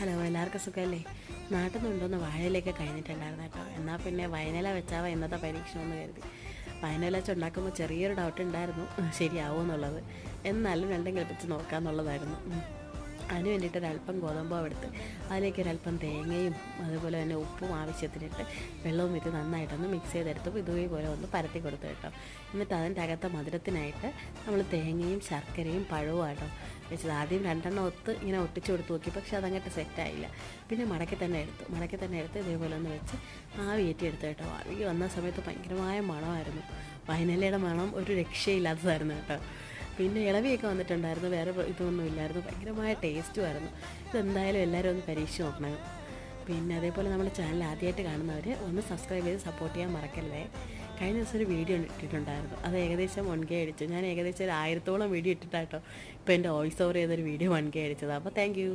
Hello, എല്ലാവർക്കും സുഖമല്ലേ? നാട്ടിൽ നിന്ന് കൊണ്ടുവന്ന് വാഴയിലൊക്കെ കഴിഞ്ഞിട്ടുണ്ടായിരുന്നു കേട്ടോ. എന്നാൽ പിന്നെ വയനില വെച്ചാൽ ഇന്നത്തെ പരീക്ഷണമെന്ന് കരുതി. വയനില വെച്ച് ഉണ്ടാക്കുമ്പോൾ ചെറിയൊരു ഡൗട്ട് ഉണ്ടായിരുന്നു, ശരിയാവുമെന്നുള്ളത്. എന്നാലും രണ്ടും കളിപ്പിച്ച് നോക്കാമെന്നുള്ളതായിരുന്നു. അതിന് വേണ്ടിയിട്ട് ഒരല്പം ഗോതമ്പ് എടുത്ത് അതിലേക്ക് ഒരല്പം തേങ്ങയും അതുപോലെ തന്നെ ഉപ്പും ആവശ്യത്തിനിട്ട് വെള്ളവും ഇട്ട് നന്നായിട്ടൊന്ന് മിക്സ് ചെയ്തെടുത്ത് ഇതുപോലെ ഒന്ന് പരത്തി കൊടുത്തു കേട്ടോ. എന്നിട്ട് അതിൻ്റെ അകത്തെ മധുരത്തിനായിട്ട് നമ്മൾ തേങ്ങയും ശർക്കരയും പഴവും ആട്ടോ വെച്ചത്. ആദ്യം രണ്ടെണ്ണം ഇങ്ങനെ ഒട്ടിച്ച് കൊടുത്ത് നോക്കി, പക്ഷെ അതങ്ങോട്ട് സെറ്റായില്ല. പിന്നെ മടക്കി തന്നെ എടുത്ത് ഇതേപോലെ ഒന്ന് വെച്ച് ആവിയേറ്റി എടുത്തു കേട്ടോ. ആവി വന്ന സമയത്ത് ഭയങ്കരമായ മണമായിരുന്നു. വയനിലയുടെ മണം ഒരു രക്ഷയില്ലാത്തതായിരുന്നു കേട്ടോ. പിന്നെ ഇളവിയൊക്കെ വന്നിട്ടുണ്ടായിരുന്നു, വേറെ ഇതൊന്നും ഇല്ലായിരുന്നു. ഭയങ്കരമായ ടേസ്റ്റുമായിരുന്നു. ഇതെന്തായാലും എല്ലാവരും ഒന്ന് പരീക്ഷിച്ച് നോക്കണം. പിന്നെ അതേപോലെ നമ്മുടെ ചാനൽ ആദ്യമായിട്ട് കാണുന്നവർ ഒന്ന് സബ്സ്ക്രൈബ് ചെയ്ത് സപ്പോർട്ട് ചെയ്യാൻ മറക്കല്ലേ. കഴിഞ്ഞ ദിവസം ഒരു വീഡിയോ ഇട്ടിട്ടുണ്ടായിരുന്നു, അത് ഏകദേശം 1K അടിച്ചു. ഞാൻ ഏകദേശം ഒരു 1000-ഓളം വീഡിയോ ഇട്ടിട്ടാട്ടോ ഇപ്പോൾ എൻ്റെ വോയിസ് ഓവർ ചെയ്തൊരു വീഡിയോ 1K അടിച്ചത്. അപ്പോൾ താങ്ക് യു.